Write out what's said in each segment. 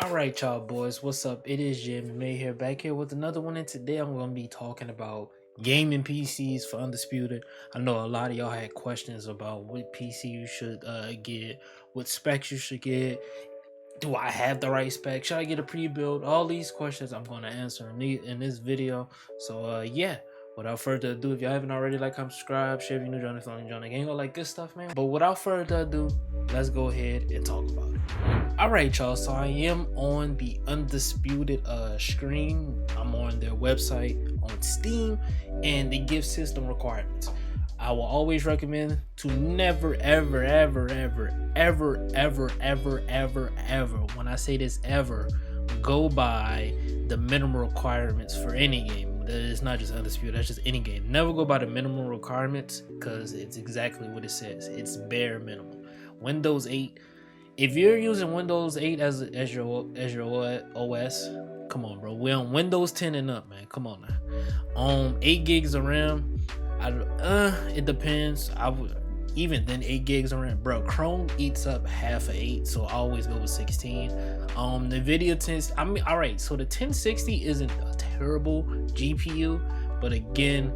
Alright, y'all boys, what's up? It is Jim May here, back here with another one, and today I'm going to be talking about gaming PCs for Undisputed. I know a lot of y'all had questions about what PC you should get, what specs you should get. Do I have the right spec? Should I get a pre-build? All these questions I'm going to answer in this video. So yeah, without further ado, if y'all haven't already, like, comment, subscribe, share if you're new, join the gang, all like good stuff, man. But without further ado, let's go ahead and talk about it. Alright, y'all, so I am on the Undisputed screen. I'm on their website on Steam, and they give system requirements. I will always recommend to never, ever, when I say this, ever, go by the minimum requirements for any game. It's not just Undisputed, that's just any game. Never go by the minimum requirements, because it's exactly what it says. It's bare minimum. Windows 8. If you're using Windows 8 as your OS, come on, bro. We're on Windows 10 and up, man. Come on now. 8 gigs of RAM. It depends. Even then, 8 gigs of RAM, bro. Chrome eats up half of 8, so I always go with 16. NVIDIA 10. All right. So the 1060 isn't a terrible GPU, but again,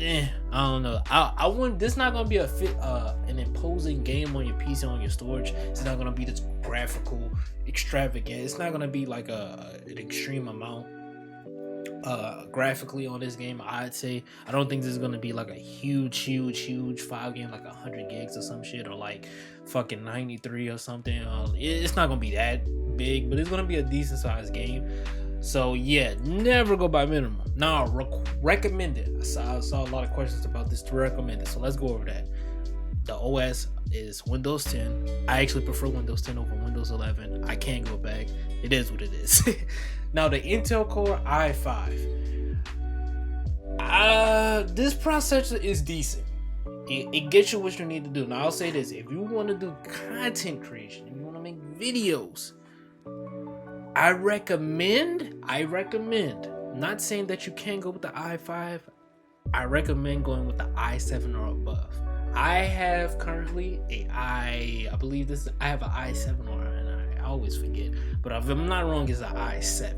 I don't know. I wouldn't. This not gonna be an imposing game on your PC, on your storage. It's not gonna be this graphical extravagant. It's not gonna be like an extreme amount graphically on this game. I'd say I don't think this is gonna be like a huge file game, like 100 gigs or some shit, or like fucking 93 or something. It's not gonna be that big, but it's gonna be a decent sized game. So yeah, never go by minimum. Now, recommend it. I saw a lot of questions about this to recommend it, so let's go over that. The OS is Windows 10. I actually prefer Windows 10 over Windows 11. I can't go back. It is what it is. Now, the Intel Core i5. This processor is decent. It gets you what you need to do. Now, I'll say this. If you want to do content creation, if you want to make videos, I recommend, not saying that you can't go with the i5, I recommend going with the i7 or above. I have currently I have an i7 or I always forget, but if I'm not wrong, it's an i7.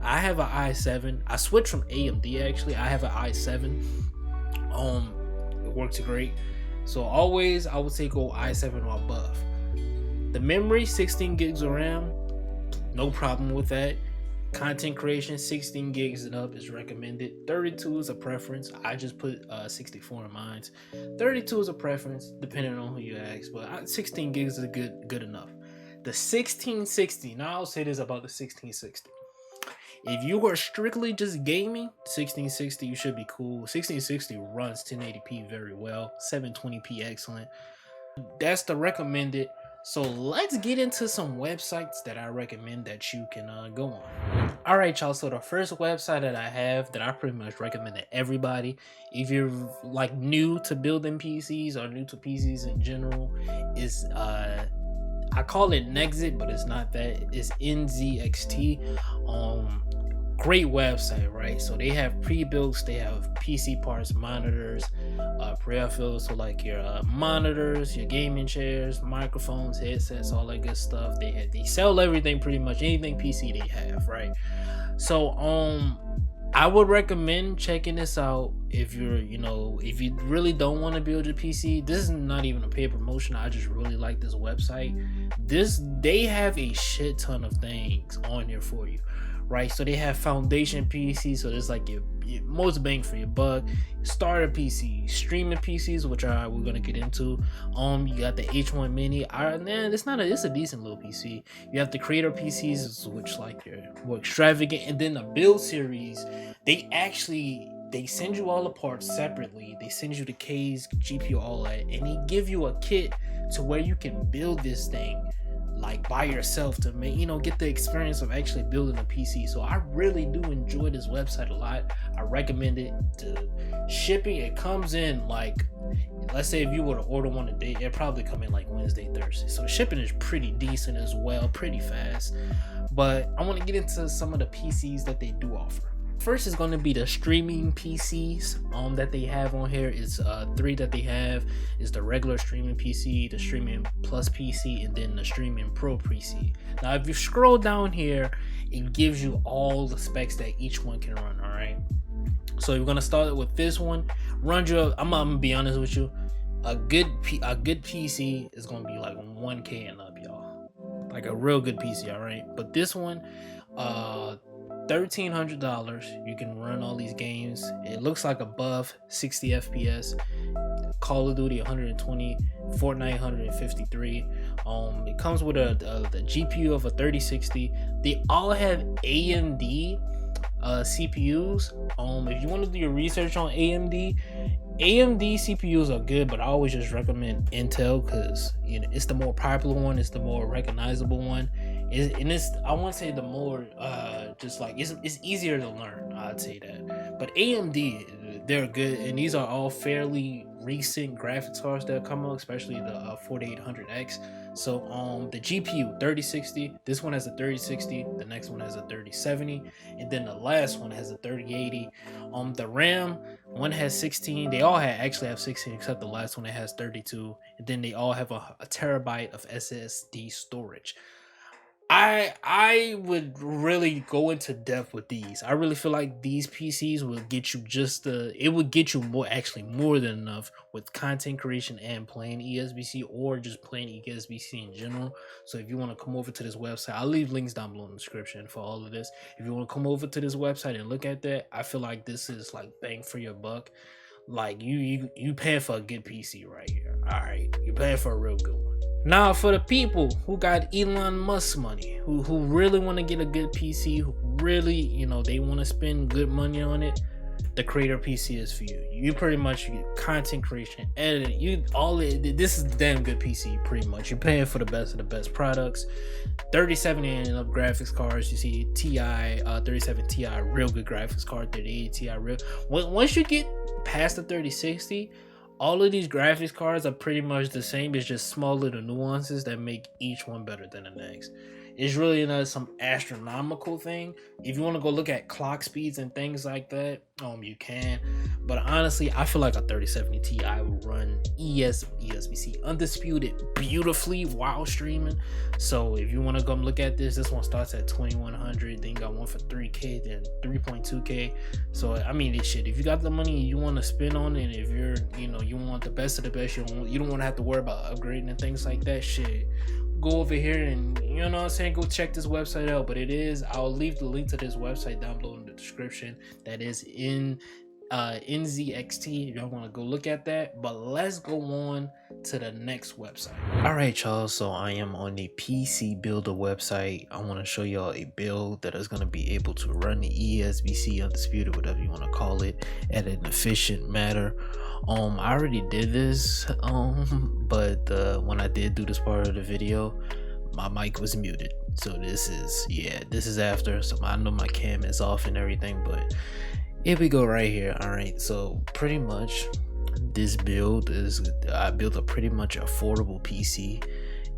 I have an i7. I switched from AMD actually. I have an i7. It works great. So always I would say go i7 or above. The memory, 16 gigs of RAM. No problem with that. Content creation, 16 gigs and up is recommended. 32 is a preference. I just put 64 in mine. 32 is a preference depending on who you ask, but 16 gigs is good enough. The 1660. Now I'll say this about the 1660. If you are strictly just gaming, 1660 you should be cool. 1660 runs 1080p very well. 720p excellent. That's the recommended. So let's get into some websites that I recommend that you can go on. Alright, y'all, so the first website that I have that I pretty much recommend to everybody, if you're like new to building PCs or new to PCs in general, is I call it NZXT, but it's not that. It's NZXT. Great website, right? So they have pre-builts, they have PC parts, monitors, peripherals, so like your monitors, your gaming chairs, microphones, headsets, all that good stuff. They sell everything, pretty much anything PC they have, right? So I would recommend checking this out if if you really don't want to build your PC. This is not even a paid promotion. I just really like this website. They have a shit ton of things on here for you, right? So they have foundation PC, so there's like your most bang for your buck. Starter PC, streaming PCs, which we're gonna get into. You got the H1 Mini. It's a decent little PC. You have the creator PCs, which like you're more extravagant, and then the build series. They send you all the parts separately. They send you the case, GPU, all that, and they give you a kit to where you can build this thing like by yourself to make, get the experience of actually building a PC. So I really do enjoy this website a lot. I recommend it. To shipping, it comes in like, let's say if you were to order one a day, it'd probably come in like Wednesday, Thursday. So the shipping is pretty decent as well, pretty fast. But I want to get into some of the PCs that they do offer. first is going to be the streaming PCs that they have on here. Is 3 that they have is the regular streaming PC, the streaming plus PC, and then the streaming pro PC. Now if you scroll down here, it gives you all the specs that each one can run. All right, so you're going to start with this one. I'm gonna be honest with you, a good PC is going to be like 1K and up, y'all. Like a real good PC. All right, but this one $1,300, you can run all these games. It looks like above 60 FPS. Call of Duty 120, Fortnite 153. It comes with the GPU of a 3060. They all have AMD CPUs. If you want to do your research on AMD CPUs are good, but I always just recommend Intel because it's the more popular one, it's the more recognizable one, and it's I want to say the more just like it's easier to learn. I'd say that, but AMD, they're good, and these are all fairly recent graphics cards that come out, especially the 4800X. So the GPU 3060, this one has a 3060, the next one has a 3070, and then the last one has a 3080. The RAM, one has 16. They all actually have 16 except the last one that has 32, and then they all have a terabyte of SSD storage. I would really go into depth with these. I really feel like these PCs will get you it would get you more than enough with content creation and playing ESBC, or just playing ESBC in general. So if you want to come over to this website, I'll leave links down below in the description for all of this. If you want to come over to this website and look at that, I feel like this is like bang for your buck. Like you paying for a good PC right here. All right, you're paying for a real good one. Now, for the people who got Elon Musk money, who really want to get a good PC, who really, they want to spend good money on it, the Creator PC is for you. You pretty much get content creation, editing, this is a damn good PC, pretty much. You're paying for the best of the best products. 3070 and up graphics cards, you see TI, 37 Ti, real good graphics card, 3080 Ti, real. Once you get past the 3060, all of these graphics cards are pretty much the same. It's just small little nuances that make each one better than the next. It's really not some astronomical thing. If you want to go look at clock speeds and things like that, you can. But honestly, I feel like a 3070 Ti will run ESBC Undisputed beautifully while streaming. So if you want to come look at this one starts at 2100. Then you got one for 3K, then 3.2K. So I mean, this shit. If you got the money you want to spend on it, and if you're, you want the best of the best, you don't want to have to worry about upgrading and things like that. Shit. Go over here and go check this website out. But I'll leave the link to this website down below in the description. That is in NZXT if y'all want to go look at that. But let's go on to the next website. All right, y'all, so I am on the PC builder website. I want to show y'all a build that is going to be able to run the ESBC Undisputed, whatever you want to call it, at an efficient manner. I already did this, but when I did do this part of the video, my mic was muted. So this is after. So I know my cam is off and everything, but here we go right here. All right, so pretty much this build I built a pretty much affordable PC,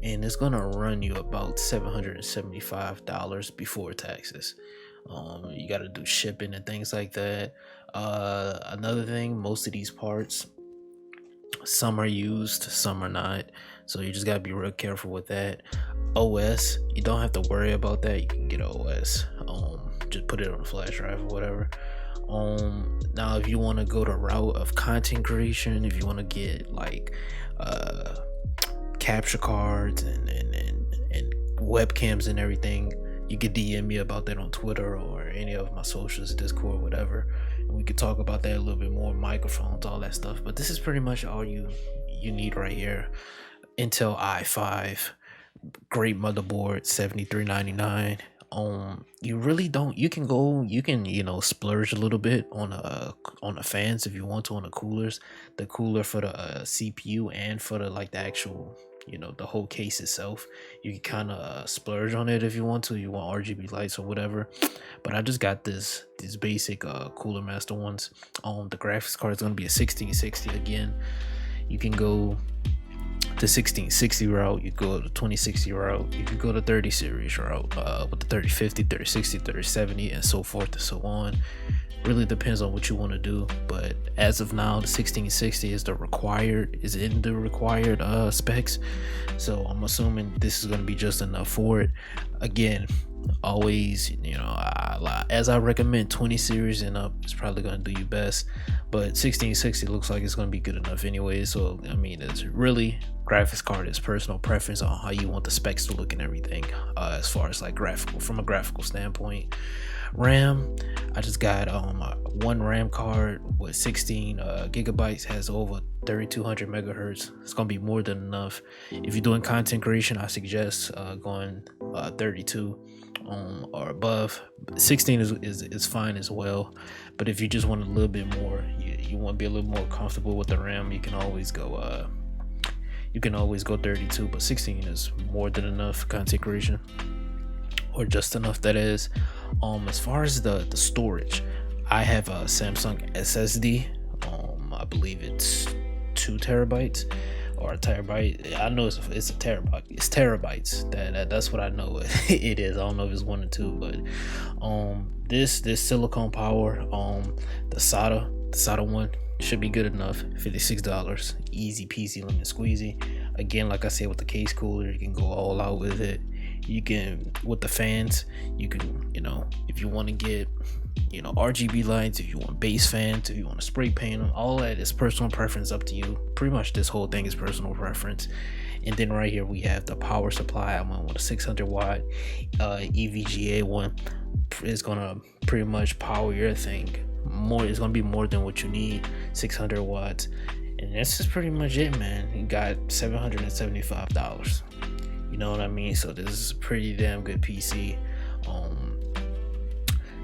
and it's gonna run you about $775 before taxes. You got to do shipping and things like that. Another thing, most of these parts, some are used, some are not, so you just got to be real careful with that. OS, you don't have to worry about that. You can get OS, just put it on a flash drive or whatever. Now if you want to go the route of content creation, if you want to get like capture cards and webcams and everything, you could DM me about that on Twitter or any of my socials, Discord, whatever, and we could talk about that a little bit more. Microphones, all that stuff. But this is pretty much all you need right here. Intel i5, great motherboard, $73.99. You really don't. You can splurge a little bit on the fans if you want to, on the coolers. The cooler for the CPU and for the actual, the whole case itself. You can kind of splurge on it if you want to. You want RGB lights or whatever. But I just got these basic Cooler Master ones. The graphics card is gonna be a 1660 again. You can go the 1660 route, you go the 2060 route, you could go the 30 series route with the 3050, 3060, 3070, and so forth and so on. Really depends on what you want to do, but as of now, the 1660 is in the required specs. So I'm assuming this is going to be just enough for it. Again, always, as I recommend, 20 series and up is probably going to do you best, but 1660 looks like it's going to be good enough anyway. So I mean, it's really graphics card is personal preference on how you want the specs to look and everything, as far as like from a graphical standpoint. RAM, I just got one RAM card with 16 gigabytes, has over 3200 megahertz. It's gonna be more than enough. If you're doing content creation, I suggest going 32 or above. 16 is fine as well, but if you just want a little bit more, you want to be a little more comfortable with the RAM, you can always go 32, but 16 is more than enough for content creation, or just enough, that is. As far as the storage, I have a Samsung SSD. I believe it's 2 terabytes or a terabyte. I know it's a terabyte. It's terabytes. That's what I know it is. I don't know if it's 1 or 2, but this silicone power, the SATA one should be good enough. $56, easy peasy lemon squeezy. Again, like I said, with the case cooler, you can go all out with it. You can, with the fans, you can, if you want to get, RGB lights, if you want base fans, if you want to spray paint them, all that is personal preference, up to you. Pretty much this whole thing is personal preference. And then right here we have the power supply. I'm on with a 600 watt EVGA one. It's gonna pretty much power your thing. It's gonna be more than what you need. 600 watts, and this is pretty much it, man. You got $775. You know what I mean? So this is a pretty damn good PC.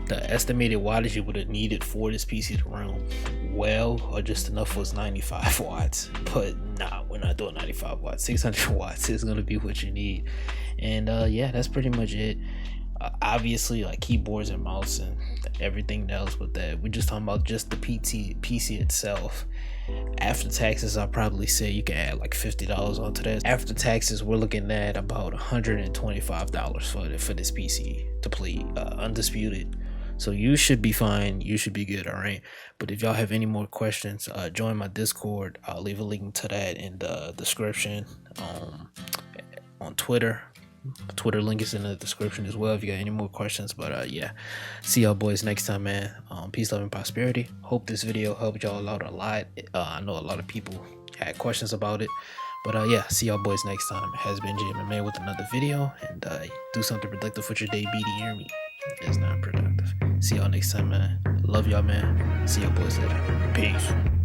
The estimated wattage you would have needed for this PC to run well or just enough was 95 watts. But nah, we're not doing 95 watts. 600 watts is going to be what you need. And yeah, that's pretty much it. Obviously, like keyboards and mouse and everything else with that. We're just talking about just the PC itself. After taxes, I'll probably say you can add like $50 onto that. After taxes, we're looking at about $125 for this PC to play Undisputed. So you should be fine. You should be good. All right. But if y'all have any more questions, join my Discord. I'll leave a link to that in the description. On Twitter link is in the description as well if you got any more questions. But yeah, see y'all boys next time, man. Peace, love, and prosperity. Hope this video helped y'all out a lot. I know a lot of people had questions about it, but yeah, see y'all boys next time. It has been JMMA with another video, and do something productive with your day. BD it's not productive. See y'all next time, man. Love y'all, man. See y'all boys later. Peace.